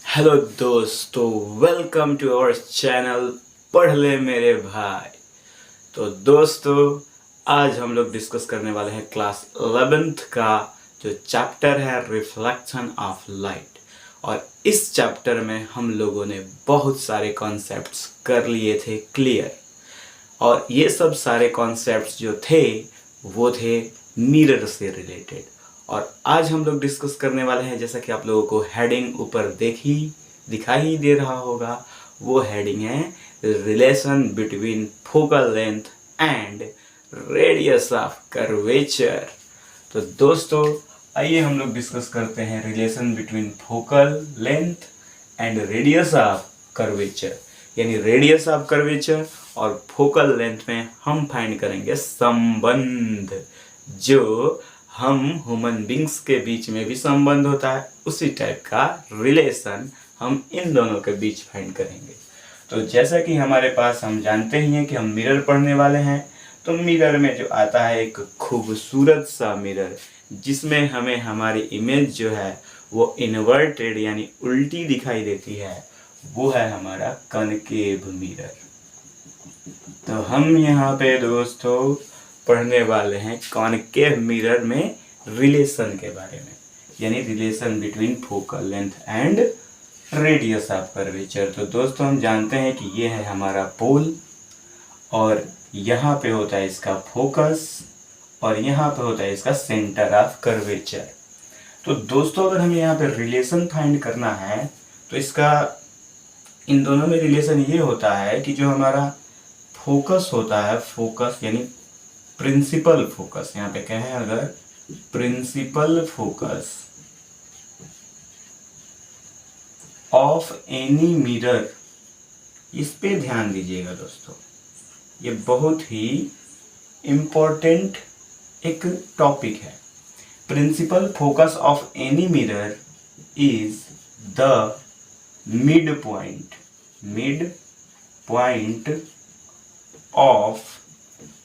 Hello दोस्तों, welcome to our channel पढ़ ले मेरे भाई। तो दोस्तों, आज हम लोग डिस्कस करने वाले हैं क्लास 11th का जो चैप्टर है रिफ्लेक्शन ऑफ लाइट। और इस चैप्टर में हम लोगों ने बहुत सारे कॉन्सेप्ट्स कर लिए थे क्लियर। और ये सब सारे कॉन्सेप्ट्स जो थे वो थे मिरर से रिलेटेड। और आज हम लोग डिस्कस करने वाले हैं, जैसा कि आप लोगों को हेडिंग ऊपर दिखाई ही दे रहा होगा, वो हेडिंग है relation between focal length and radius of curvature. तो दोस्तों, आइए हम लोग डिस्कस करते हैं relation between focal length and radius of curvature. यानी रेडियस ऑफ कर्वेचर और फोकल लेंथ में हम फाइंड करेंगे संबंध, जो हम ह्यूमन बींग्स के बीच में भी संबंध होता है, उसी टाइप का रिलेशन हम इन दोनों के बीच फाइंड करेंगे। तो जैसा कि हमारे पास हम जानते ही हैं कि हम मिरर पढ़ने वाले हैं, तो मिरर में जो आता है एक खूबसूरत सा मिरर, जिसमें हमें हमारी इमेज जो है वो इन्वर्टेड यानी उल्टी दिखाई देती है, वो है हमारा कनकेव मिरर। तो हम यहाँ पे दोस्तों पढ़ने वाले हैं कॉनकेव मिरर में रिलेशन के बारे में, यानी relation between focal length and radius of curvature. तो दोस्तों, हम जानते हैं कि ये है हमारा पोल, और यहाँ पे होता है इसका फोकस, और यहाँ पे होता है इसका सेंटर ऑफ कर्वेचर। तो दोस्तों, अगर हमें यहाँ पे रिलेशन फाइंड करना है, तो इसका इन दोनों में रिलेशन ये होता है कि जो हमारा फोकस होता है, फोकस यानी प्रिंसिपल फोकस, यहाँ पे क्या है, अगर principal focus of any mirror, इस पे ध्यान दीजिएगा दोस्तों, ये बहुत ही इम्पोर्टेंट एक टॉपिक है। Principal focus of any mirror is the mid point of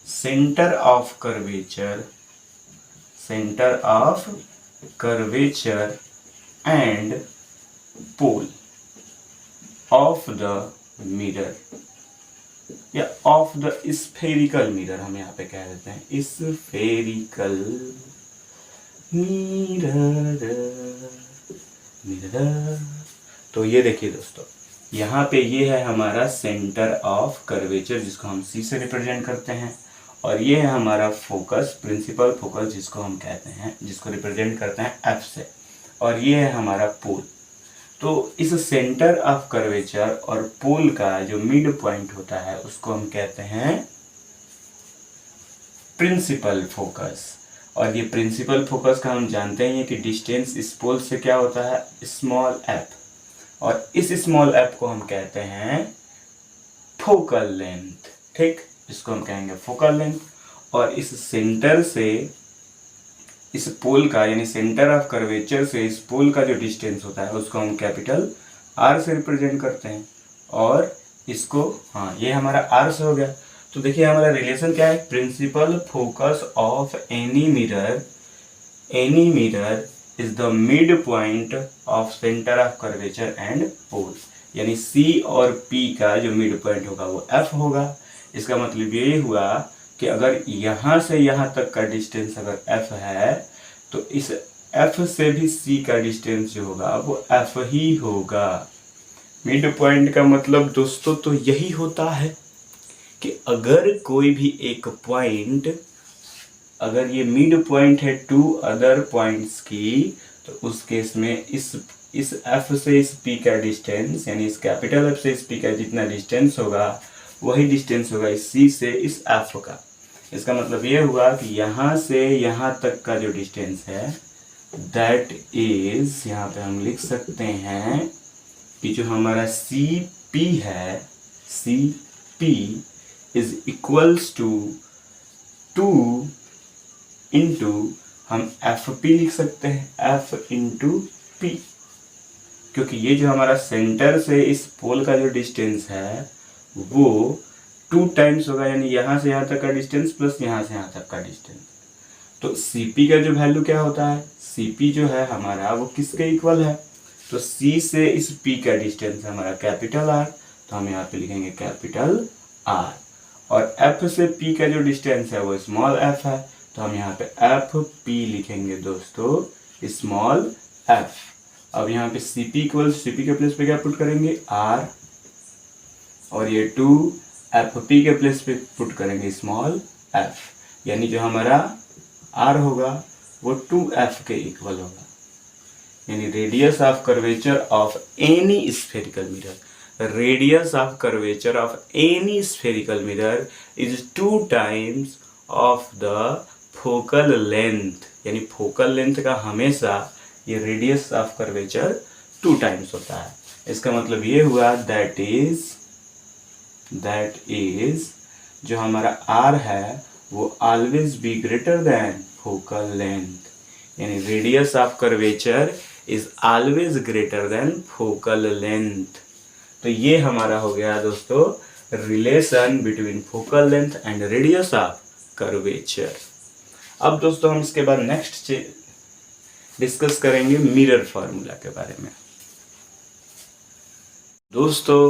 centre of curvature and pole of the mirror, या ऑफ द स्फेरिकल मिरर, हम यहाँ पे कह देते हैं स्फेरिकल मिरर। तो ये देखिए दोस्तों, यहाँ पे ये है हमारा सेंटर ऑफ कर्वेचर, जिसको हम सी से रिप्रेजेंट करते हैं, और ये है हमारा फोकस, प्रिंसिपल फोकस, जिसको हम कहते हैं, जिसको रिप्रेजेंट करते हैं एफ से, और ये है हमारा पोल। तो इस सेंटर ऑफ कर्वेचर और पोल का जो मिड पॉइंट होता है, उसको हम कहते हैं प्रिंसिपल फोकस। और ये प्रिंसिपल फोकस का हम जानते हैं कि डिस्टेंस इस पोल से क्या होता है, स्मॉल एफ, और इस स्मॉल एफ को हम कहते हैं फोकल लेंथ, ठीक, इसको हम कहेंगे फोकल लेंथ। और इस सेंटर से इस पोल का, यानी सेंटर ऑफ कर्वेचर से इस पोल का जो डिस्टेंस होता है, उसको हम कैपिटल आर से रिप्रेजेंट करते हैं, और इसको, हाँ, ये हमारा आर से हो गया। तो देखिए हमारा रिलेशन क्या है, principal focus of any mirror is the mid point of centre of curvature and pole, यानी सी और पी का जो मिड पॉइंट होगा वो एफ होगा। इसका मतलब ये हुआ कि अगर यहाँ से यहाँ तक का डिस्टेंस अगर एफ है, तो इस एफ से भी सी का डिस्टेंस जो होगा वो एफ ही होगा। मिड पॉइंट का मतलब दोस्तों तो यही होता है कि अगर कोई भी एक पॉइंट, अगर ये मिड पॉइंट है टू अदर पॉइंट्स की, तो उस केस में इस एफ से इस पी का डिस्टेंस, यानी इस कैपिटल एफ से इस पी का जितना डिस्टेंस होगा, वही डिस्टेंस होगा इस सी से इस एफ का। इसका मतलब ये हुआ कि यहाँ से यहाँ तक का जो डिस्टेंस है, दैट इज, यहाँ पे हम लिख सकते हैं कि जो हमारा सी पी है, C P is equals to 2 into, हम एफ पी लिख सकते हैं, एफ इंटू पी, क्योंकि ये जो हमारा सेंटर से इस पोल का जो डिस्टेंस है वो 2 टाइम्स होगा, यानी यहाँ से यहाँ तक का डिस्टेंस प्लस यहाँ से यहाँ तक का डिस्टेंस। तो Cp का जो वैल्यू क्या होता है, Cp जो है हमारा वो किसके इक्वल है, तो C से इस P का डिस्टेंस है हमारा कैपिटल R, तो हम यहाँ पे लिखेंगे कैपिटल R। और F से P का जो डिस्टेंस है वो स्मॉल f है, तो हम यहाँ पे FP लिखेंगे दोस्तों, स्मॉल f। अब यहाँ पे CP के प्लेस पे क्या पुट करेंगे, R, और ये 2 FP के प्लेस पे पुट करेंगे स्मॉल f, यानी जो हमारा R होगा वो 2f के इक्वल होगा। यानी radius of curvature of any spherical mirror, radius of curvature of any spherical mirror is 2 times of the focal length. यानी फोकल लेंथ का हमेशा ये रेडियस ऑफ कर्वेचर 2 टाइम्स होता है। इसका मतलब ये हुआ दैट इज जो हमारा R है वो always be greater than focal length, यानी radius of curvature is always greater than focal length. तो ये हमारा हो गया दोस्तों relation between focal length and radius of curvature. अब दोस्तों हम इसके बाद नेक्स्ट डिस्कस करेंगे मिरर फार्मूला के बारे में। दोस्तों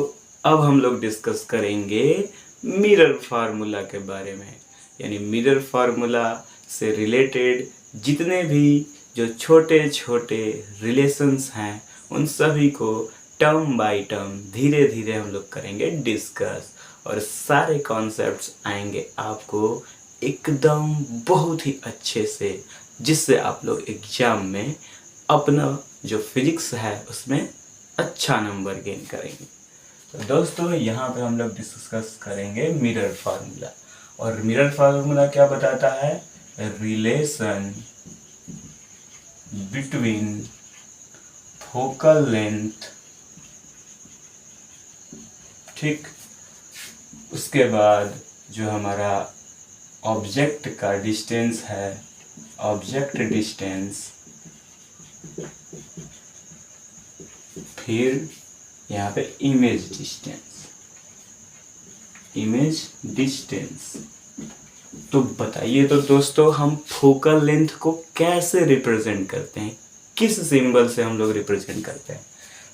अब हम लोग डिस्कस करेंगे मिरर फार्मूला के बारे में, यानी मिरर फार्मूला से रिलेटेड जितने भी जो छोटे छोटे रिलेशंस हैं उन सभी को टर्म बाय टर्म धीरे धीरे हम लोग करेंगे डिस्कस, और सारे कॉन्सेप्ट्स आएंगे आपको एकदम बहुत ही अच्छे से, जिससे आप लोग एग्जाम में अपना जो फिजिक्स है उसमें अच्छा नंबर गेन करेंगे। तो दोस्तों यहाँ पे हम लोग डिस्कस करेंगे मिरर फार्मूला, और मिरर फार्मूला क्या बताता है, रिलेशन बिटवीन फोकल लेंथ, ठीक, उसके बाद जो हमारा ऑब्जेक्ट का डिस्टेंस है, ऑब्जेक्ट डिस्टेंस, फिर यहाँ पे इमेज डिस्टेंस। तो बताइए तो दोस्तों हम फोकल लेंथ को कैसे रिप्रेजेंट करते हैं, किस सिंबल से हम लोग रिप्रेजेंट करते हैं।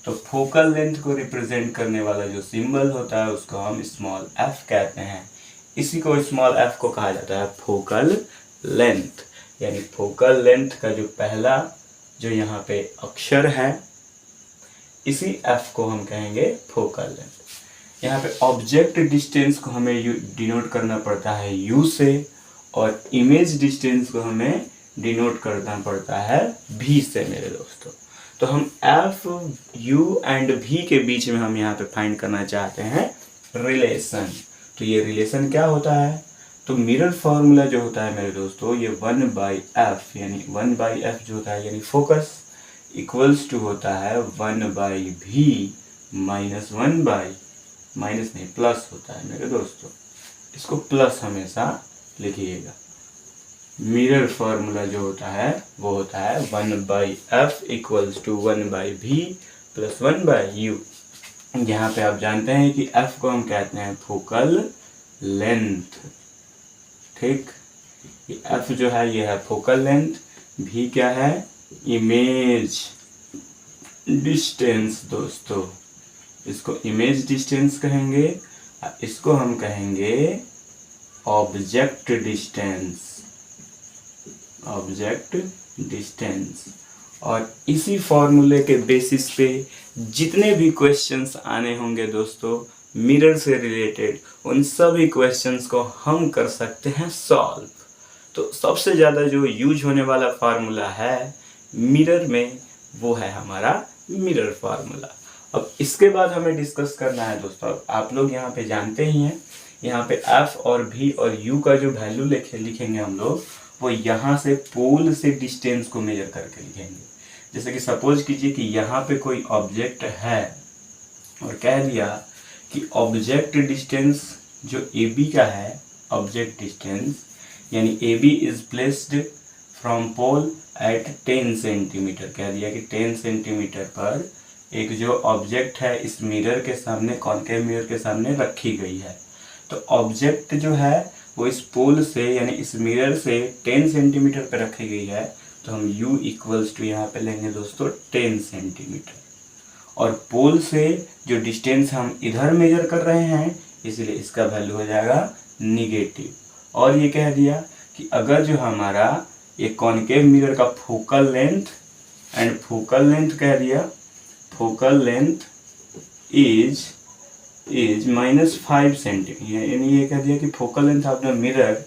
तो फोकल लेंथ को रिप्रेजेंट करने वाला जो सिंबल होता है उसको हम स्मॉल f कहते हैं। इसी को स्मॉल f को कहा जाता है फोकल लेंथ। यानी फोकल लेंथ का जो पहला जो यहाँ पे अक्षर है इसी f को हम कहेंगे फोकल लेंथ। यहाँ पे ऑब्जेक्ट डिस्टेंस को हमें डिनोट करना पड़ता है u से, और इमेज डिस्टेंस को हमें डिनोट करना पड़ता है v से मेरे दोस्तों। तो हम f, u एंड v के बीच में हम यहाँ पे फाइंड करना चाहते हैं रिलेशन। तो ये रिलेशन क्या होता है, तो मिरर फार्मूला जो होता है मेरे दोस्तों ये 1/f, यानी 1/f जो होता है यानी फोकस इक्वल्स टू होता है 1/v माइनस 1/ माइनस नहीं प्लस होता है मेरे दोस्तों, इसको प्लस हमेशा लिखिएगा। मिरर फार्मूला जो होता है वो होता है 1/f equals to 1/v plus 1/u। यहाँ पे आप जानते हैं कि f को हम कहते हैं फोकल लेंथ, ठीक, ये f जो है ये है फोकल लेंथ, v क्या है इमेज डिस्टेंस दोस्तों, इसको इमेज डिस्टेंस कहेंगे, इसको हम कहेंगे ऑब्जेक्ट डिस्टेंस। और इसी फॉर्मूले के बेसिस पे जितने भी क्वेश्चंस आने होंगे दोस्तों मिरर से रिलेटेड, उन सभी क्वेश्चंस को हम कर सकते हैं सॉल्व। तो सबसे ज़्यादा जो यूज होने वाला फार्मूला है मिरर में वो है हमारा मिरर फार्मूला। अब इसके बाद हमें डिस्कस करना है दोस्तों, आप लोग यहाँ पे जानते ही हैं, यहाँ पे f और v और u का जो वैल्यू लिखेंगे हम लोग वो यहाँ से पोल से डिस्टेंस को मेजर करके लिखेंगे। जैसे कि सपोज कीजिए कि यहाँ पे कोई ऑब्जेक्ट है और कह दिया कि ऑब्जेक्ट डिस्टेंस जो AB का है, ऑब्जेक्ट डिस्टेंस यानी AB is placed from pole at 10 centimetre, कह दिया कि 10 सेंटीमीटर पर एक जो ऑब्जेक्ट है इस मिरर के सामने, कॉनकेव मिरर के सामने रखी गई है। तो ऑब्जेक्ट जो है वो इस पोल से यानी इस मिरर से 10 सेंटीमीटर पर रखी गई है, तो हम u इक्वल्स टू यहाँ पे लेंगे दोस्तों 10 सेंटीमीटर। और पोल से जो डिस्टेंस हम इधर मेजर कर रहे हैं इसलिए इसका वैल्यू हो जाएगा निगेटिव। और ये कह दिया कि अगर जो हमारा ये कॉनकेव मिरर का फोकल लेंथ कह दिया, फोकल लेंथ इज -5 सेंटीमीटर, यानी ये कह दिया कि focal length of the mirror,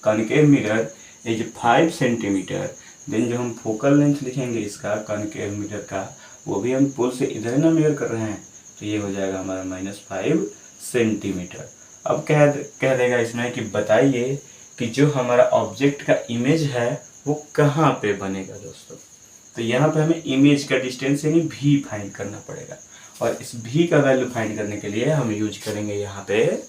concave mirror is 5 centimetre. Then जो हम फोकल लेंथ लिखेंगे इसका कॉनकेव मिरर का, वो भी हम पोल से इधर ना मेजर कर रहे हैं, तो ये हो जाएगा हमारा -5 सेंटीमीटर। अब कह देगा इसमें कि बताइए कि जो हमारा ऑब्जेक्ट का इमेज है वो कहाँ पे बनेगा दोस्तों। तो यहाँ पे हमें इमेज का डिस्टेंस यानी v फाइंड करना पड़ेगा, और इस v का वैल्यू फाइंड करने के लिए हम यूज करेंगे यहाँ पे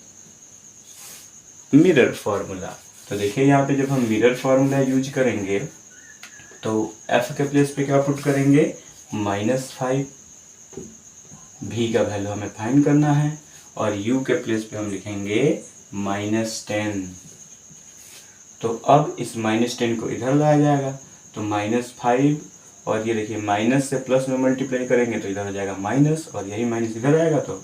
मिरर फॉर्मूला। तो देखिए यहाँ पे जब हम मिरर फॉर्मूला यूज करेंगे तो f के प्लेस पे क्या पुट करेंगे, -5, v का वैल्यू हमें फाइंड करना है, और u के प्लेस पे हम लिखेंगे -10। तो अब इस -10 को इधर लाया जाएगा, तो -5, और ये देखिए माइनस से प्लस में मल्टीप्लाई करेंगे तो इधर हो जाएगा माइनस, और यही माइनस इधर आएगा तो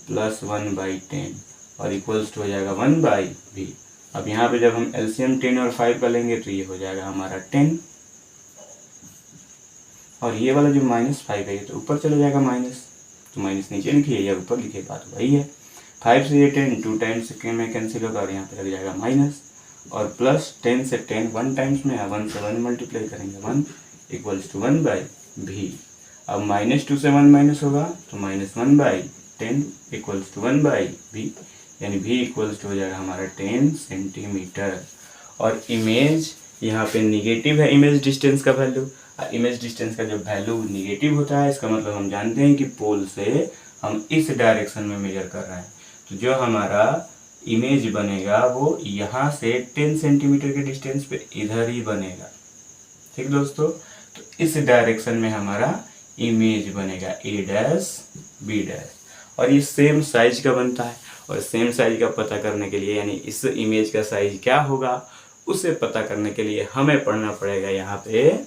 +1/10, और इक्वल्स टू हो जाएगा 1/v। अब यहाँ पे जब हम एलसीएम 10 और 5 का लेंगे तो ये हो जाएगा हमारा 10, और ये वाला जो -5 है ये तो ऊपर चला जाएगा माइनस, तो माइनस नीचे लिखिए या ऊपर लिखिए, बात वही है। 5 से ये 10 2 टाइम्स में कैंसिल होगा, और यहाँ पे लग जाएगा माइनस, और प्लस 10 से 10 1 टाइम्स में, 1 से 1 मल्टीप्लाई करेंगे 1 इक्वल्स टू 1/v। अब -2 से 1 माइनस होगा तो -1/10 इक्वल्स टू 1/v, यानी v इक्वल्स टू हो जाएगा हमारा 10 सेंटीमीटर। और इमेज यहाँ पे निगेटिव है, इमेज डिस्टेंस का वैल्यू, इमेज डिस्टेंस का जब वैल्यू निगेटिव होता है इसका मतलब हम जानते हैं कि पोल से हम इस डायरेक्शन में मेजर कर रहे हैं, तो जो हमारा इमेज बनेगा वो यहाँ से 10 सेंटीमीटर के डिस्टेंस पे इधर ही बनेगा। ठीक दोस्तों, तो इस डायरेक्शन में हमारा इमेज बनेगा a', b', और ये सेम साइज का बनता है, और सेम साइज का पता करने के लिए यानी इस इमेज का साइज क्या होगा उसे पता करने के लिए हमें पढ़ना पड़ेगा यहाँ पे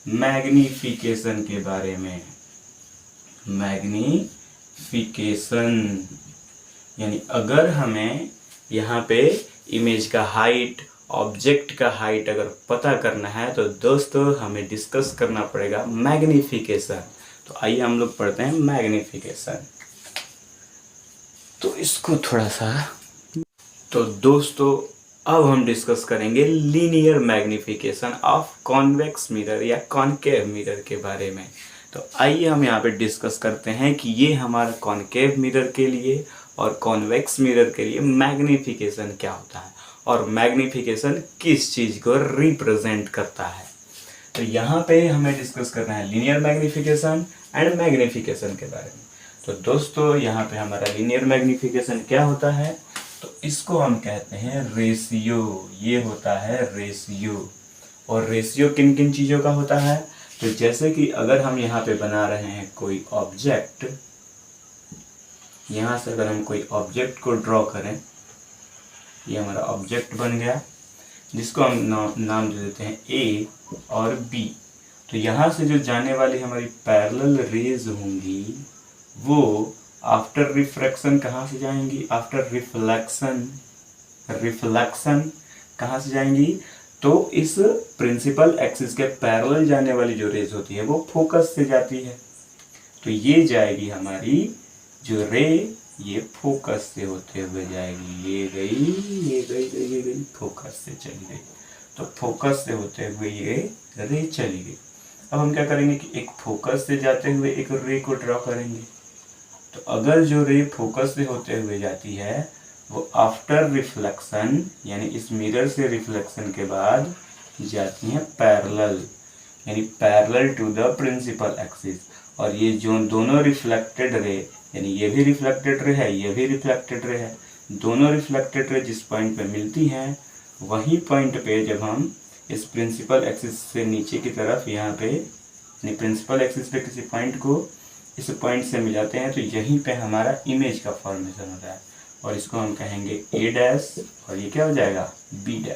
मैग्नीफिकेशन के बारे में। मैग्नीफिकेशन यानी अगर हमें यहाँ पे इमेज का हाइट, ऑब्जेक्ट का हाइट अगर पता करना है तो दोस्तों हमें डिस्कस करना पड़ेगा मैग्नीफिकेशन। तो आइए हम लोग पढ़ते हैं मैग्नीफिकेशन। तो इसको थोड़ा सा, तो दोस्तों अब हम डिस्कस करेंगे linear magnification of convex mirror या कॉनकेव मिरर के बारे में। तो आइए हम यहाँ पे डिस्कस करते हैं कि ये हमारा कॉनकेव मिरर के लिए और कॉन्वेक्स मिरर के लिए मैग्नीफिकेशन क्या होता है और मैग्नीफिकेशन किस चीज़ को रिप्रेजेंट करता है। तो यहाँ पे हमें डिस्कस करना है लीनियर मैग्नीफिकेशन एंड मैग्नीफिकेशन के बारे में। तो दोस्तों यहाँ पे हमारा लीनियर मैग्नीफिकेशन क्या होता है, तो इसको हम कहते हैं रेशियो। ये होता है रेशियो, और रेशियो किन किन चीज़ों का होता है, तो जैसे कि अगर हम यहाँ पे बना रहे हैं कोई ऑब्जेक्ट, यहाँ से अगर हम कोई ऑब्जेक्ट को ड्रॉ करें, ये हमारा ऑब्जेक्ट बन गया जिसको हम नाम दे देते हैं ए और बी। तो यहाँ से जो जाने वाली हमारी पैरेलल रेज होंगी वो आफ्टर रिफ्रैक्शन कहाँ से जाएंगी, आफ्टर रिफ्लेक्शन कहाँ से जाएंगी, तो इस प्रिंसिपल एक्सिस के पैरेलल जाने वाली जो रेज होती है वो फोकस से जाती है। तो ये जाएगी हमारी जो रे, ये फोकस से होते हुए जाएगी, ये गई फोकस से चली गई, तो फोकस से होते हुए ये रे चली गई। अब हम क्या करेंगे कि एक फोकस से जाते हुए एक रे को ड्रॉ करेंगे। तो अगर जो रे फोकस से होते हुए जाती है वो आफ्टर रिफ्लेक्शन यानी इस मिरर से रिफ्लेक्शन के बाद जाती है पैरेलल, यानी parallel to the principal axis. और ये जो दोनों रिफ्लेक्टेड रे, यानी ये भी रिफ्लेक्टेड रे है, ये भी रिफ्लेक्टेड रे है, दोनों रिफ्लेक्टेड रे जिस पॉइंट पे मिलती हैं वही पॉइंट पे जब हम इस प्रिंसिपल एक्सिस से नीचे की तरफ यहाँ पे यानी प्रिंसिपल एक्सिस पे किसी पॉइंट को इस पॉइंट से मिलाते हैं तो यहीं पे हमारा इमेज का फॉर्मेशन होता है, और इसको हम कहेंगे a' और ये क्या हो जाएगा b'।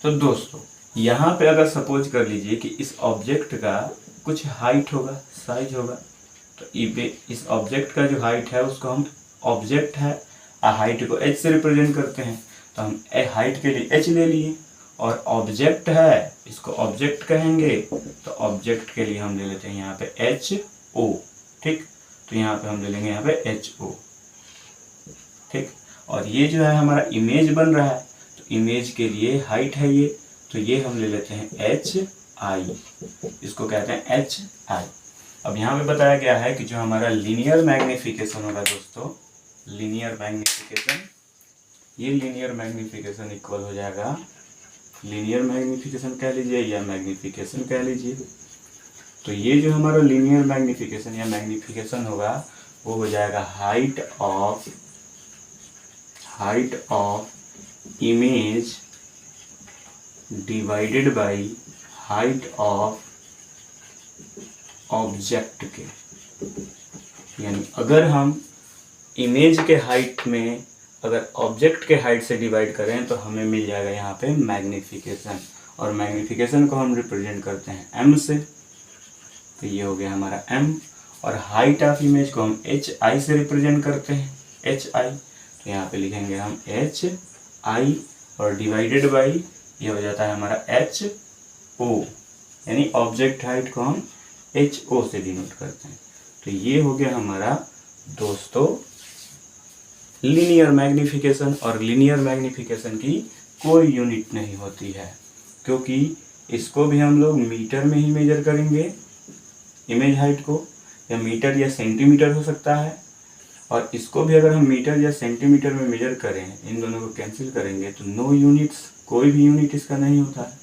तो दोस्तों यहाँ पे अगर सपोज कर लीजिए कि इस ऑब्जेक्ट का कुछ हाइट होगा, साइज होगा, तो इस ऑब्जेक्ट का जो हाइट है उसको हम ऑब्जेक्ट है हाइट को h से रिप्रेजेंट करते हैं, तो हम हाइट के लिए h ले लिए, और ऑब्जेक्ट है इसको ऑब्जेक्ट कहेंगे, तो ऑब्जेक्ट के लिए हम ले लेते हैं यहाँ पे HO। ठीक, तो यहाँ पे हम ले लेंगे यहाँ पे HO। ठीक, और ये जो है हमारा इमेज बन रहा है, तो इमेज के लिए हाइट है ये, तो ये हम ले लेते हैं HI, इसको कहते हैं HI। अब यहाँ पे बताया गया है कि जो हमारा लीनियर मैग्निफिकेशन होगा दोस्तों, लीनियर मैग्निफिकेशन, ये लीनियर मैग्निफिकेशन इक्वल हो जाएगा, लीनियर मैग्निफिकेशन कह लीजिए या मैग्निफिकेशन कह लीजिए, तो ये जो हमारा लीनियर मैग्निफिकेशन या मैग्निफिकेशन होगा वो हो जाएगा height of image divided by height of object के। यानी अगर हम इमेज के हाइट में अगर ऑब्जेक्ट के हाइट से डिवाइड करें तो हमें मिल जाएगा यहाँ पे मैग्निफिकेशन, और मैग्निफिकेशन को हम रिप्रेजेंट करते हैं m से, तो ये हो गया हमारा m, और हाइट ऑफ इमेज को हम HI से रिप्रेजेंट करते हैं, HI, तो यहाँ पे लिखेंगे हम HI, और डिवाइडेड बाई ये हो जाता है हमारा HO, यानी ऑब्जेक्ट हाइट को हम HO से डिनोट करते हैं। तो ये हो गया हमारा दोस्तों लीनियर मैग्निफिकेशन, और लीनियर मैग्निफिकेशन की कोई यूनिट नहीं होती है, क्योंकि इसको भी हम लोग मीटर में ही मेजर करेंगे, इमेज हाइट को, या मीटर या सेंटीमीटर हो सकता है, और इसको भी अगर हम मीटर या सेंटीमीटर में मेजर करें, इन दोनों को कैंसिल करेंगे तो नो यूनिट्स, कोई भी यूनिट इसका नहीं होता है।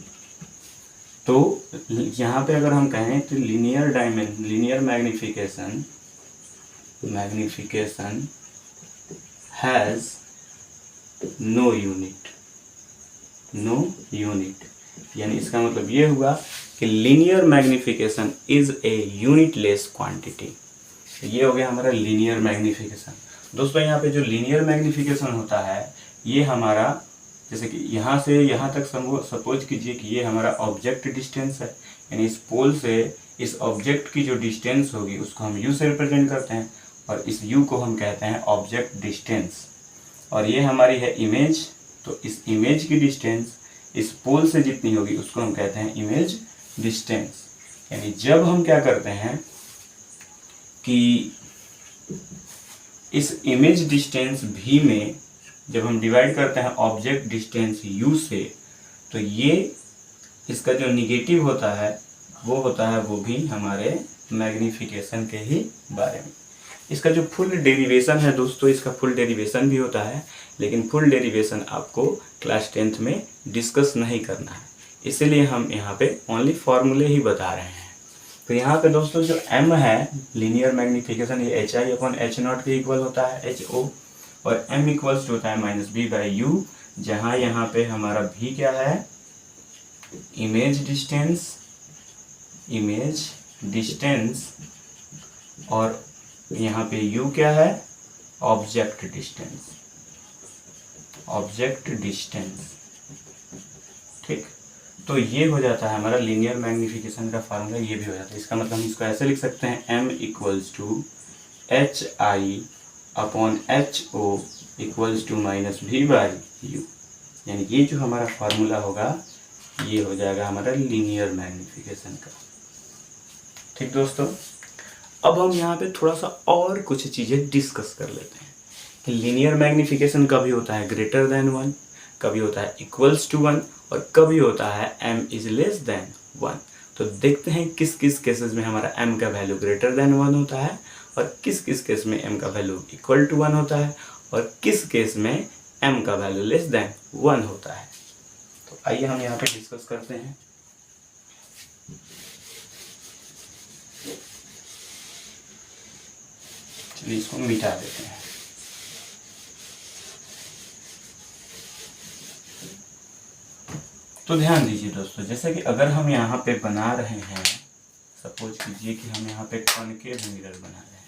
तो यहाँ पे अगर हम कहें तो linear magnification has no unit, यानी इसका मतलब ये हुआ कि linear magnification is a unitless quantity. ये हो गया हमारा लीनियर मैग्निफिकेशन। दोस्तों यहाँ पे जो लीनियर मैग्निफिकेशन होता है ये हमारा, जैसे कि यहाँ से यहाँ तक सपोज कीजिए कि ये हमारा ऑब्जेक्ट डिस्टेंस है, यानी इस पोल से इस ऑब्जेक्ट की जो डिस्टेंस होगी उसको हम u से रिप्रेजेंट करते हैं, और इस u को हम कहते हैं ऑब्जेक्ट डिस्टेंस, और ये हमारी है इमेज, तो इस इमेज की डिस्टेंस इस पोल से जितनी होगी उसको हम कहते हैं इमेज डिस्टेंस। यानी जब हम क्या करते हैं कि इस इमेज डिस्टेंस v में जब हम डिवाइड करते हैं ऑब्जेक्ट डिस्टेंस u से, तो ये इसका जो निगेटिव होता है वो भी हमारे मैग्निफिकेशन के ही बारे में। इसका जो फुल डेरिवेशन है दोस्तों, इसका फुल डेरिवेशन भी होता है, लेकिन फुल डेरिवेशन आपको क्लास 10th में डिस्कस नहीं करना है, इसीलिए हम यहाँ पे ओनली फॉर्मूले ही बता रहे हैं। तो यहाँ पे दोस्तों जो m है लीनियर मैग्निफिकेशन, ये HI/H0 के इक्वल होता है, HO, और m इक्वल्स होता है -b/u, जहाँ यहाँ पे हमारा v क्या है, इमेज डिस्टेंस, और यहाँ पे u क्या है, ऑब्जेक्ट डिस्टेंस। ठीक, तो ये हो जाता है हमारा लीनियर मैग्निफिकेशन का फार्मूला, ये भी हो जाता है। इसका मतलब हम इसको ऐसे लिख सकते हैं m equals to HI/HO equals to -v/u, यानी ये जो हमारा फार्मूला होगा ये हो जाएगा हमारा लीनियर मैग्निफिकेशन का। ठीक दोस्तों, अब हम यहाँ पे थोड़ा सा और कुछ चीज़ें डिस्कस कर लेते हैं कि लीनियर मैग्निफिकेशन कभी होता है ग्रेटर देन 1, कभी होता है इक्वल्स टू 1, और कभी होता है m इज लेस देन 1। तो देखते हैं किस किस केसेस में हमारा m का वैल्यू ग्रेटर देन 1 होता है, और किस किस केस में m का वैल्यू इक्वल टू 1 होता है, और किस केस में m का वैल्यू लेस देन 1 होता है। तो आइए हम यहाँ पे डिस्कस करते हैं। चलिए इसको मिटा देते हैं। तो ध्यान दीजिए दोस्तों, जैसे कि अगर हम यहाँ पे बना रहे हैं, सपोज कीजिए कि हम यहाँ पे कॉनकेव मिरर बना रहे हैं,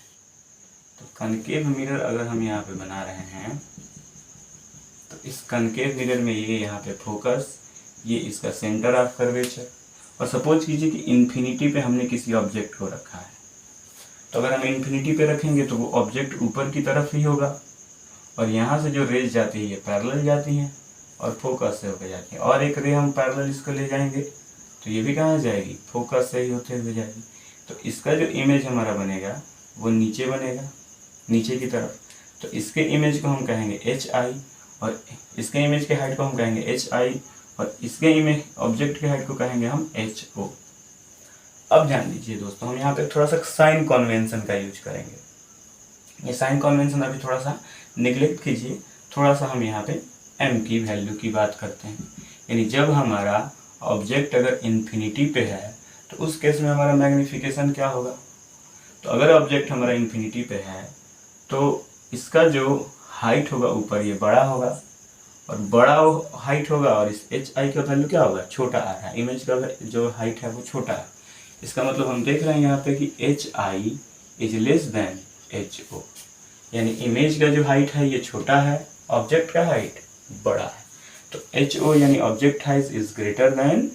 तो कॉनकेव मिरर अगर हम यहाँ पे बना रहे हैं तो इस कॉनकेव मिरर में ये यहाँ पे फोकस, ये इसका सेंटर ऑफ कर्वेचर, और सपोज कीजिए कि इन्फिनिटी पे हमने किसी ऑब्जेक्ट को रखा है, तो अगर हम इन्फिनिटी पे रखेंगे तो वो ऑब्जेक्ट ऊपर की तरफ ही होगा, और यहाँ से जो रेज जाती है ये पैरेलल जाती हैं और फोकस से होकर जाती है, और एक रे हम पैरेलल इसको ले जाएंगे तो ये भी कहाँ जाएगी, फोकस से ही होते हुए जाएगी। तो इसका जो इमेज हमारा बनेगा वो नीचे बनेगा, नीचे की तरफ। तो इसके इमेज को हम कहेंगे एच आई, और इसके इमेज के हाइट को हम कहेंगे एच आई, और इसके इमेज ऑब्जेक्ट के हाइट को कहेंगे हम एच ओ। अब ध्यान दीजिए दोस्तों, हम यहाँ पे थोड़ा सा साइन कन्वेंशन का यूज करेंगे। ये साइन कन्वेंशन अभी थोड़ा सा निगलेक्ट कीजिए, थोड़ा सा हम यहाँ पे m की वैल्यू की बात करते हैं। यानी जब हमारा ऑब्जेक्ट अगर इन्फिनिटी पे है तो उस केस में हमारा मैग्नीफिकेशन क्या होगा। तो अगर ऑब्जेक्ट हमारा इन्फिनिटी पे है तो इसका जो हाइट होगा ऊपर ये बड़ा होगा, और बड़ा हाइट होगा, और इस एच आई का वैल्यू क्या होगा, छोटा आ रहा है। इमेज का जो हाइट है वो छोटा है। इसका मतलब हम देख रहे हैं यहाँ पे कि H I is less than H O, यानी इमेज का जो हाइट है ये छोटा है, ऑब्जेक्ट का हाइट बड़ा है। तो एच ओ यानी object height is greater than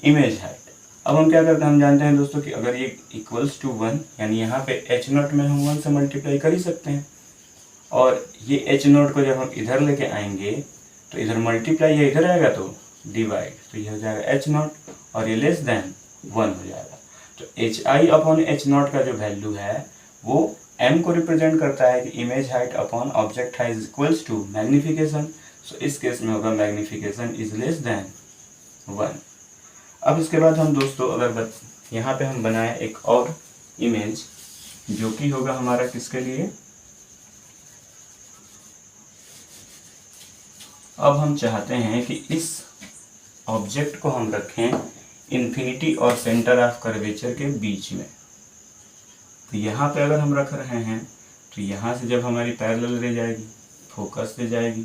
image height. अब हम क्या करते हैं, हम जानते हैं दोस्तों कि अगर ये इक्वल्स टू 1, यानी यहाँ पे एच नॉट में हम 1 से मल्टीप्लाई कर ही सकते हैं, और ये एच नॉट को जब हम इधर लेके आएंगे तो इधर मल्टीप्लाई या इधर आएगा तो डिवाइड, तो ये हो जाएगा एच नॉट, और ये लेस देन 1 हो जाएगा। तो H I upon H not का जो वैल्यू है वो m को रिप्रेजेंट करता है कि image height upon object height is equals to magnification. So इस केस में होगा मैग्नीफिकेशन इज लेस देन 1। अब इसके बाद हम दोस्तों अगर यहाँ पे हम बनाए एक और इमेज जो कि होगा हमारा किसके लिए, अब हम चाहते हैं कि इस ऑब्जेक्ट को हम रखें इन्फिनिटी और सेंटर ऑफ कर्वेचर के बीच में। तो यहाँ पे अगर हम रख रहे हैं तो यहाँ से जब हमारी पैरेलल रे जाएगी फोकस से जाएगी,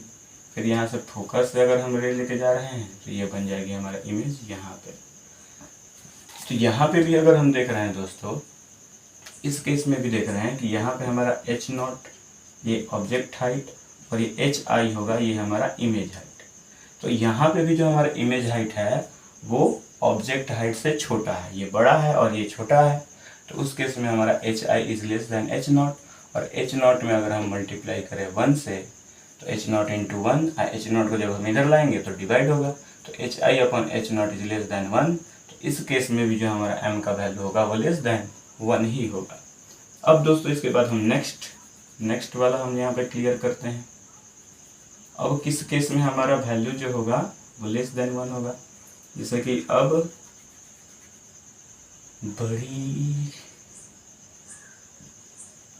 फिर यहाँ से फोकस से अगर हम रे लेके जा रहे हैं तो ये बन जाएगी हमारा इमेज यहाँ पे। तो यहाँ पे भी अगर हम देख रहे हैं दोस्तों, इस केस में भी देख रहे हैं कि यहाँ पे हमारा एच नॉट ये ऑब्जेक्ट हाइट, और ये एच आई होगा ये हमारा इमेज हाइट। तो यहाँ पे भी जो हमारा इमेज हाइट है वो ऑब्जेक्ट हाइट से छोटा है, ये बड़ा है और ये छोटा है। तो उस केस में हमारा H I is less than H not, और एच नॉट में अगर हम मल्टीप्लाई करें 1 से तो H not into 1, H not को जब हम इधर लाएंगे तो डिवाइड होगा, तो H I upon H naught is less then 1। तो इस केस में भी जो हमारा m का वैल्यू होगा वो लेस देन 1 ही होगा। अब दोस्तों इसके बाद हम नेक्स्ट वाला हम यहाँ पे क्लियर करते हैं। अब किस केस में हमारा वैल्यू जो होगा वो लेस देन 1 होगा, जैसे कि अब बड़ी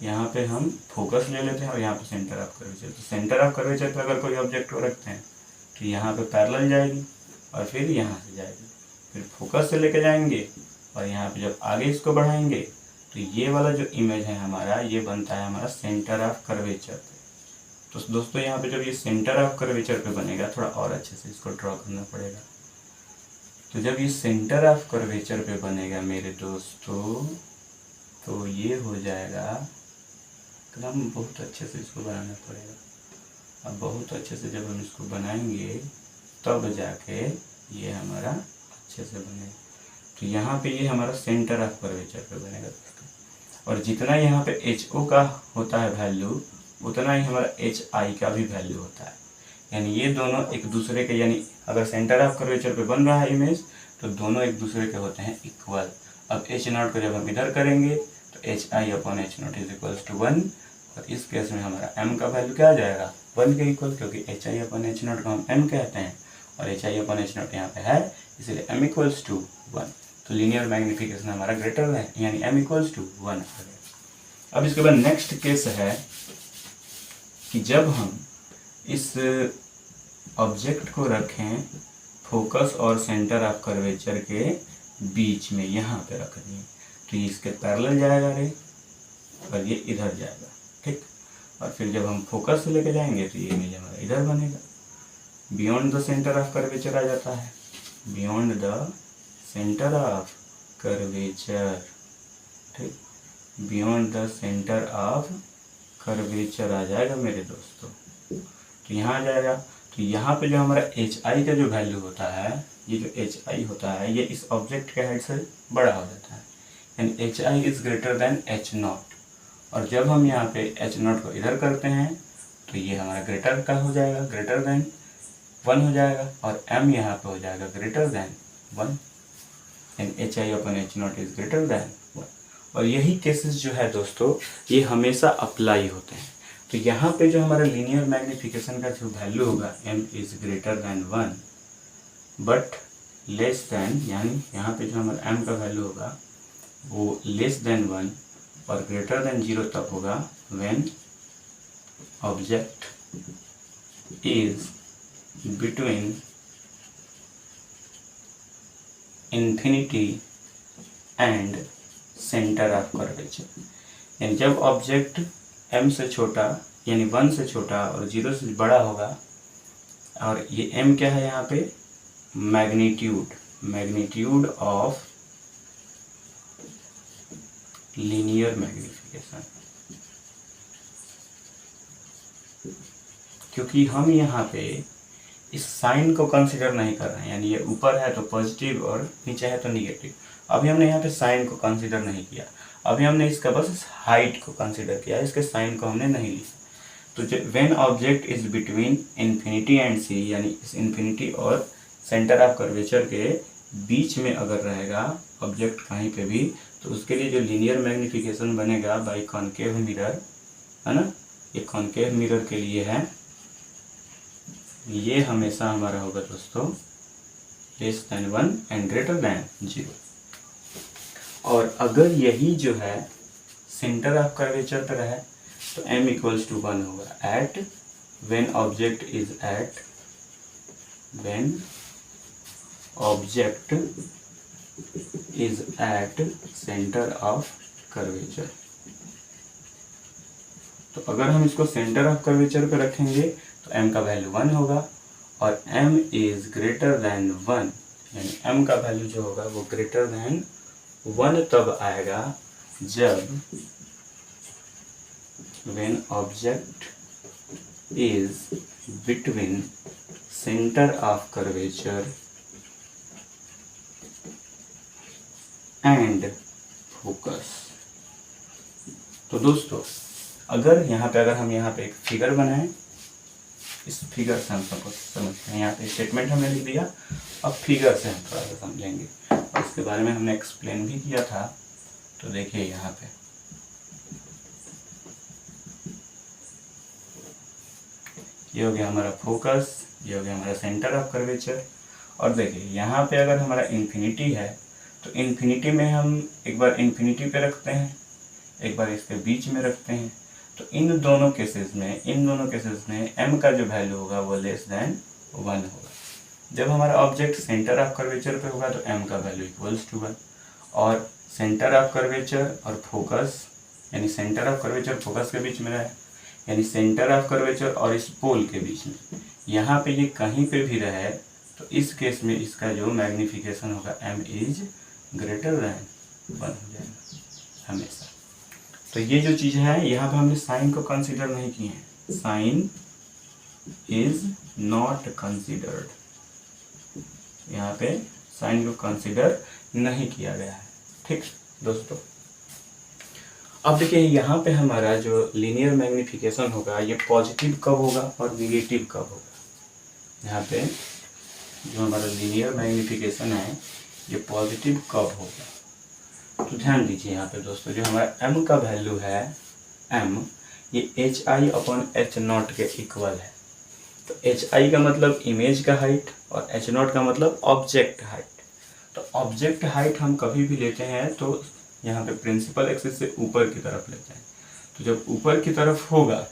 यहाँ पे हम फोकस ले लेते हैं और यहाँ पे सेंटर ऑफ कर्वेचर। तो सेंटर ऑफ कर्वेचर पे अगर कोई ऑब्जेक्ट को रखते हैं तो यहाँ पे पैरेलल जाएगी और फिर यहाँ से जाएगी, फिर फोकस से लेके जाएंगे और यहाँ पे जब आगे इसको बढ़ाएंगे तो ये वाला जो इमेज है हमारा ये बनता है हमारा सेंटर ऑफ कर्वेचर पे। तो दोस्तों यहाँ पे जब ये सेंटर ऑफ कर्वेचर पे बनेगा, थोड़ा और अच्छे से इसको ड्रॉ करना पड़ेगा। तो जब ये सेंटर ऑफ कर्वेचर पे बनेगा मेरे दोस्तों तो ये हो जाएगा एकदम, बहुत अच्छे से इसको बनाना पड़ेगा। अब बहुत अच्छे से जब हम इसको बनाएंगे तब जाके ये हमारा अच्छे से बनेगा। तो यहाँ पे ये हमारा सेंटर ऑफ कर्वेचर पे बनेगा दोस्तों, और जितना यहाँ पे एच ओ का होता है वैल्यू उतना ही हमारा एच आई का भी वैल्यू होता है। यानी ये दोनों एक दूसरे के, यानी अगर सेंटर ऑफ कर्वेचर पे बन रहा है इमेज तो दोनों एक दूसरे के होते हैं इक्वल। अब एच नॉट को जब हम इधर करेंगे तो H I upon H naught is equals to 1, और इस केस में हमारा m का वैल्यू क्या आ जाएगा 1 के इक्वल, क्योंकि H I upon H not को हम m कहते हैं और H I upon H not यहाँ पे है, इसलिए m इक्वल्स टू 1। तो लीनियर मैग्निफिकेशन हमारा ग्रेटर है, यानी m इक्वल्स टू 1। अब इसके बाद नेक्स्ट केस है कि जब हम इस ऑब्जेक्ट को रखें फोकस और सेंटर ऑफ कर्वेचर के बीच में, यहाँ पे रख दें तो ये इसके पैरेलल जाएगा रे और ये इधर जाएगा, ठीक। और फिर जब हम फोकस से लेके जाएंगे तो ये इमेज हमारा इधर बनेगा। Beyond the centre of curvature आ जाता है, beyond the centre of curvature, ठीक, beyond the centre of curvature आ जाएगा मेरे दोस्तों। तो यहाँ आ जाएगा, तो यहाँ पे जो हमारा एच आई का जो वैल्यू होता है, ये जो एच आई होता है ये इस ऑब्जेक्ट के हाइट से बड़ा हो जाता है, यानी H I is greater than H not. और जब हम यहाँ पे h0 को इधर करते हैं तो ये हमारा ग्रेटर का हो जाएगा, ग्रेटर देन 1 हो जाएगा, और m यहाँ पे हो जाएगा greater than 1 and hi/h0 is greater than 1। और यही केसेस जो है दोस्तों ये हमेशा अप्लाई होते हैं। तो यहाँ पे जो हमारा लीनियर मैग्निफिकेशन का जो वैल्यू होगा m is greater than 1 but less than, यानी यहाँ पे जो हमारा m का वैल्यू होगा वो लेस देन 1 और ग्रेटर देन 0 तब होगा when object is between infinity and centre of curvature. यानी जब ऑब्जेक्ट m से छोटा यानी 1 से छोटा और 0 से बड़ा होगा, और ये m क्या है यहाँ पे, मैग्नीट्यूड ऑफ लीनियर मैग्निफिकेशन। क्योंकि हम यहाँ पे इस साइन को कंसीडर नहीं कर रहे हैं, यानी ये ऊपर है तो पॉजिटिव और नीचे है तो निगेटिव। अभी हमने यहाँ पे साइन को कंसीडर नहीं किया, अभी हमने इसका बस हाइट को कंसीडर किया, इसके साइन को हमने नहीं लिया। तो जब when object is between infinity and C, यानी इस इन्फिनिटी और सेंटर ऑफ कर्वेचर के बीच में अगर रहेगा ऑब्जेक्ट कहीं पे भी, तो उसके लिए जो लीनियर मैग्निफिकेशन बनेगा बाय कॉनकेव मिरर, है ना, ये कॉनकेव मिरर के लिए है, ये हमेशा हमारा होगा दोस्तों less than 1 and greater than 0। और अगर यही जो है सेंटर ऑफ कर्वेचर पर है तो m इक्वल्स टू 1 होगा at when object is at centre of curvature. तो अगर हम इसको सेंटर ऑफ कर्वेचर पे रखेंगे तो m का वैल्यू 1 होगा, और m इज ग्रेटर देन 1, यानी m का वैल्यू जो होगा वो ग्रेटर देन 1 तब आएगा जब when object is between centre of curvature and focus. तो दोस्तों अगर हम यहाँ पे एक फिगर बनाएं, इस फिगर से हम सबको समझते हैं। यहाँ पे स्टेटमेंट हमने लिख दिया, अब फिगर से हम थोड़ा सा समझेंगे और इसके बारे में हमने एक्सप्लेन भी किया था। तो देखिए यहाँ पे ये हो गया हमारा फोकस, ये हो गया हमारा सेंटर ऑफ कर्वेचर। और देखिए यहाँ पे अगर हमारा इन्फिनिटी है तो इन्फिनिटी में हम एक बार इन्फिनिटी पे रखते हैं, एक बार इसके बीच में रखते हैं। तो इन दोनों केसेस में m का जो वैल्यू होगा वो लेस देन 1 होगा। जब हमारा ऑब्जेक्ट सेंटर ऑफ कर्वेचर पे होगा तो m का वैल्यू इक्वल्स टू 1, और सेंटर ऑफ कर्वेचर और फोकस, यानी सेंटर ऑफ कर्वेचर फोकस के बीच में रहे, यानी सेंटर ऑफ कर्वेचर और इस पोल के बीच में, यहाँ पे ये कहीं पे भी रहे तो इस केस में इसका जो मैग्निफिकेशन होगा m इज ग्रेटर देन 1 हो जाएगा हमेशा। तो ये जो चीज़ है यहाँ पे हमने साइन को कंसीडर नहीं किए हैं, साइन इज नॉट कंसीडर्ड, यहाँ पे साइन को कंसीडर नहीं किया गया है। ठीक दोस्तों, अब देखिए यहाँ पे हमारा जो लीनियर मैग्निफिकेशन होगा ये पॉजिटिव कब होगा और निगेटिव कब होगा। यहाँ पे जो हमारा लीनियर मैग्निफिकेशन है ये पॉजिटिव कब होगा, तो ध्यान दीजिए यहाँ पे दोस्तों, जो हमारा m का वैल्यू है m, ये hi/h0 के इक्वल है। तो hi का मतलब इमेज का हाइट और h0 का मतलब ऑब्जेक्ट हाइट। तो ऑब्जेक्ट हाइट हम कभी भी लेते हैं तो यहाँ पे प्रिंसिपल एक्सिस से ऊपर की तरफ लेते हैं। तो जब ऊपर की तरफ होगा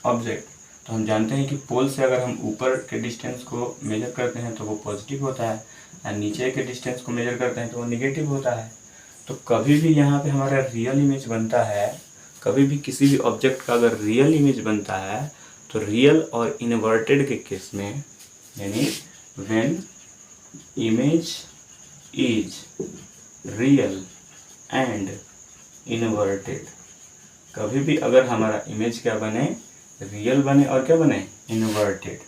ऑब्जेक्ट, तो हम जानते हैं कि पोल से अगर हम ऊपर के डिस्टेंस को मेजर करते हैं तो वो पॉजिटिव होता है, और नीचे के डिस्टेंस को मेजर करते हैं तो वो निगेटिव होता है। तो कभी भी यहाँ पे हमारा रियल इमेज बनता है, कभी भी किसी भी ऑब्जेक्ट का अगर रियल इमेज बनता है तो रियल और इन्वर्टेड के केस में, यानी when image is real and inverted, कभी भी अगर हमारा इमेज क्या बने, रियल बने और क्या बने, इन्वर्टेड।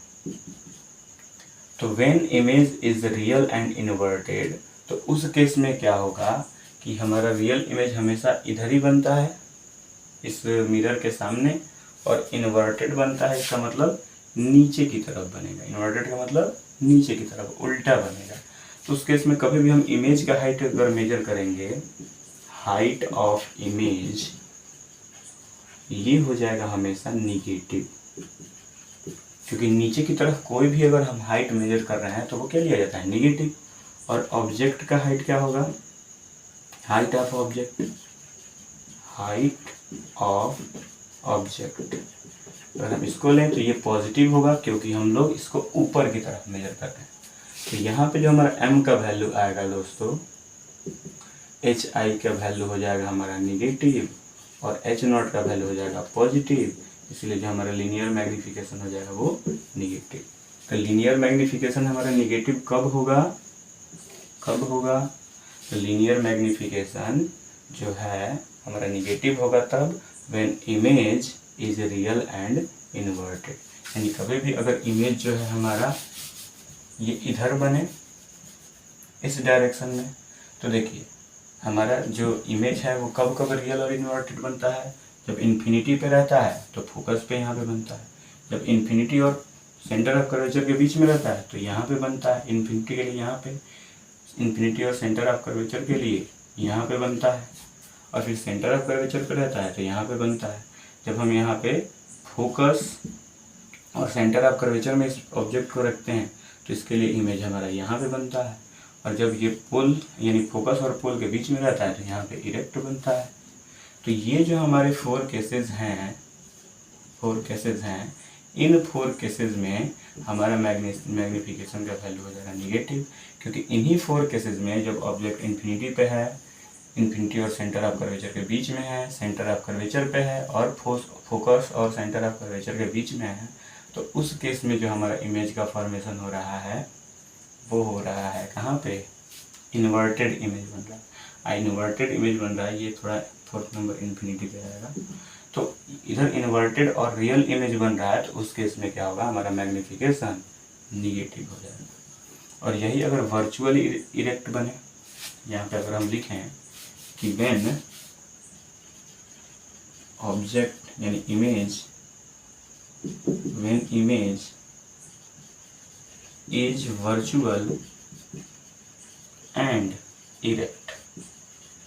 तो when image is real and inverted, तो उस केस में क्या होगा कि हमारा रियल इमेज हमेशा इधर ही बनता है इस मिरर के सामने, और इन्वर्टेड बनता है इसका मतलब नीचे की तरफ बनेगा। इन्वर्टेड का मतलब नीचे की तरफ उल्टा बनेगा। तो उस केस में कभी भी हम इमेज का हाइट अगर मेजर करेंगे, हाइट ऑफ इमेज ये हो जाएगा हमेशा निगेटिव, क्योंकि नीचे की तरफ कोई भी अगर हम हाइट मेजर कर रहे हैं तो वो क्या लिया जाता है, निगेटिव। और ऑब्जेक्ट का हाइट क्या होगा, height of object, height of object अगर हम इसको लें तो ये पॉजिटिव होगा, क्योंकि हम लोग इसको ऊपर की तरफ मेजर कर रहे हैं। तो यहाँ पे जो हमारा m का वैल्यू आएगा दोस्तों, hi का वैल्यू हो जाएगा हमारा निगेटिव और h0 का वैल्यू हो जाएगा पॉजिटिव, इसलिए जो हमारा लीनियर मैग्निफिकेशन हो जाएगा वो निगेटिव। तो लीनियर मैग्निफिकेशन हमारा निगेटिव कब होगा, तो लीनियर मैग्निफिकेशन जो है हमारा निगेटिव होगा तब when image is real and inverted. यानी कभी भी अगर इमेज जो है हमारा ये इधर बने इस डायरेक्शन में, तो देखिए हमारा जो इमेज है वो कब कब रियल और इन्वर्टेड बनता है, जब इन्फिनिटी पे रहता है तो फोकस पे यहाँ पे बनता है, जब इन्फिनिटी और सेंटर ऑफ कर्वेचर के बीच में रहता है तो यहाँ पे बनता है, इन्फिनिटी के लिए यहाँ पे, इन्फिनिटी और सेंटर ऑफ कर्वेचर के लिए यहाँ पे बनता है, और फिर सेंटर ऑफ कर्वेचर पे रहता है तो यहाँ पे बनता है। जब हम यहाँ पे फोकस और सेंटर ऑफ कर्वेचर में इस ऑब्जेक्ट को रखते हैं तो इसके लिए इमेज हमारा यहाँ पे बनता है, और जब ये पोल यानी फोकस और पोल के बीच में रहता है तो यहाँ पे इरेक्ट बनता है। तो ये जो हमारे फोर केसेस हैं, इन फोर केसेस में हमारा मैग्निफिकेशन का वैल्यू हो जाएगा निगेटिव, क्योंकि इन्हीं फोर केसेस में जब ऑब्जेक्ट इन्फिनिटी पे है, इन्फिनिटी और सेंटर ऑफ कर्वेचर के बीच में है, सेंटर ऑफ कर्वेचर पे है और फोकस और सेंटर ऑफ कर्वेचर के बीच में है, तो उस केस में जो हमारा इमेज का फॉर्मेशन हो रहा है वो हो रहा है कहाँ पे, इन्वर्टेड इमेज बन रहा है। इन्वर्टेड इमेज बन रहा है, ये थोड़ा फोर्थ नंबर इन्फिनिटी पे आएगा। तो इधर इन्वर्टेड और रियल इमेज बन रहा है तो उस केस में क्या होगा, हमारा मैग्निफिकेशन निगेटिव हो जाएगा। और यही अगर वर्चुअल इरेक्ट बने, यहाँ पे अगर हम लिखें कि व्हेन ऑब्जेक्ट यानी image, when image is virtual and erect,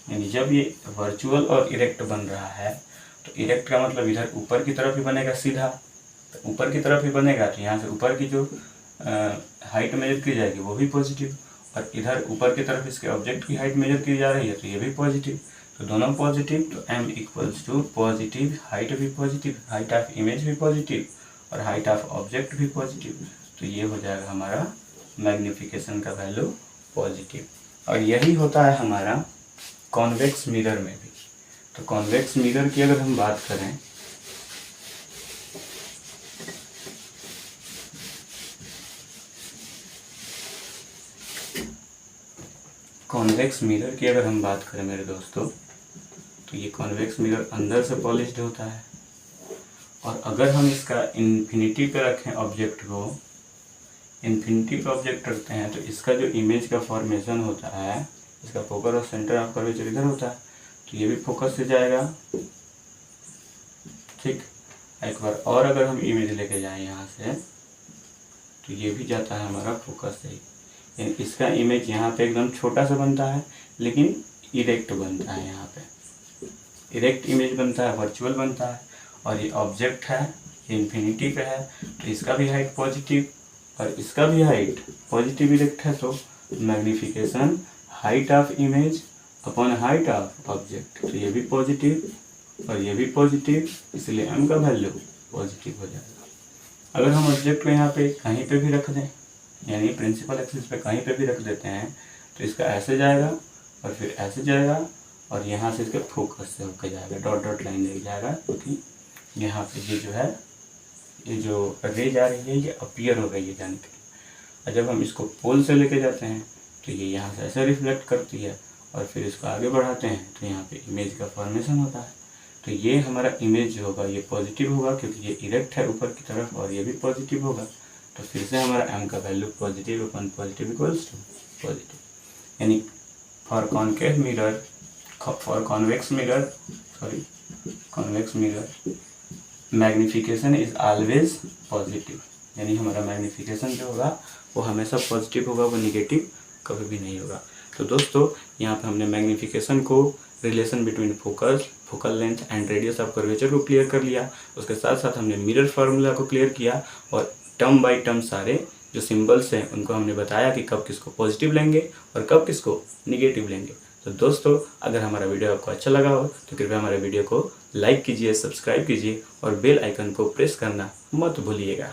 यानी जब ये वर्चुअल और इरेक्ट बन रहा है तो इरेक्ट का मतलब इधर ऊपर की तरफ ही बनेगा सीधा, तो ऊपर की तरफ ही बनेगा तो यहाँ से ऊपर की जो हाइट मेजर की जाएगी वो भी पॉजिटिव, और इधर ऊपर की तरफ इसके ऑब्जेक्ट की हाइट मेजर की जा रही है तो ये भी पॉजिटिव, तो दोनों पॉजिटिव, तो m equals to positive, height भी पॉजिटिव, हाइट ऑफ इमेज भी पॉजिटिव और हाइट ऑफ ऑब्जेक्ट भी पॉजिटिव, तो ये हो जाएगा हमारा मैग्निफिकेशन का वैल्यू पॉजिटिव। और यही होता है हमारा कॉन्वेक्स मिरर में भी। तो कॉन्वेक्स मिरर की अगर हम बात करें, कॉन्वेक्स मिरर की अगर हम बात करें मेरे दोस्तों, तो ये कॉन्वेक्स मिरर अंदर से पॉलिश्ड होता है, और अगर हम इसका इन्फिनिटी पे रखें ऑब्जेक्ट को, इन्फिनिटी पे ऑब्जेक्ट रखते हैं तो इसका जो इमेज का फॉर्मेशन होता है, इसका फोकस और सेंटर ऑफ कर्वेचर इधर होता है तो ये भी फोकस से जाएगा, ठीक। एक बार और अगर हम इमेज लेके जाएं यहाँ से तो ये भी जाता है हमारा फोकस से, यानी इसका इमेज यहाँ पे एकदम छोटा सा बनता है लेकिन इरेक्ट बनता है, यहाँ पे इरेक्ट इमेज बनता है, वर्चुअल बनता है। और ये ऑब्जेक्ट है, ये इन्फिनिटी पे है तो इसका भी हाइट पॉजिटिव और इसका भी हाइट पॉजिटिव इरेक्ट है, तो magnification height of image upon height of object, तो ये भी पॉजिटिव और ये भी पॉजिटिव, इसलिए m का वैल्यू पॉजिटिव हो जाएगा। अगर हम ऑब्जेक्ट को यहाँ पे कहीं पे भी रख दें, यानी प्रिंसिपल एक्सिस पे कहीं पे भी रख देते हैं तो इसका ऐसे जाएगा और फिर ऐसे जाएगा और यहाँ से इसके फोकस से होकर जाएगा, डॉट डॉट लाइन लेके जाएगा, क्योंकि यहाँ पे ये जो है, ये जो रे जा रही है ये अपीयर हो गई है जाने के लिए। और जब हम इसको पोल से लेके जाते हैं तो ये यहाँ से ऐसे रिफ्लेक्ट करती है और फिर इसको आगे बढ़ाते हैं तो यहाँ पे इमेज का फॉर्मेशन होता है। तो ये हमारा इमेज जो होगा ये पॉजिटिव होगा, क्योंकि ये इरेक्ट है ऊपर की तरफ और ये भी पॉजिटिव होगा, तो फिर से हमारा m का value positive upon positive equals to positive. यानी for convex mirror convex mirror magnification is always positive, यानी हमारा मैग्निफिकेशन जो होगा वो हमेशा पॉजिटिव होगा, वो निगेटिव कभी भी नहीं होगा। तो दोस्तों यहाँ पे हमने मैग्निफिकेशन को, relation between focal length and radius of curvature को क्लियर कर लिया। उसके साथ साथ हमने मिरर फार्मूला को क्लियर किया और टर्म बाय टर्म सारे जो सिंबल्स हैं उनको हमने बताया कि कब किसको पॉजिटिव लेंगे और कब किसको निगेटिव लेंगे। तो दोस्तों अगर हमारा वीडियो आपको अच्छा लगा हो तो कृपया हमारे वीडियो को लाइक कीजिए, सब्सक्राइब कीजिए और बेल आइकन को प्रेस करना मत भूलिएगा।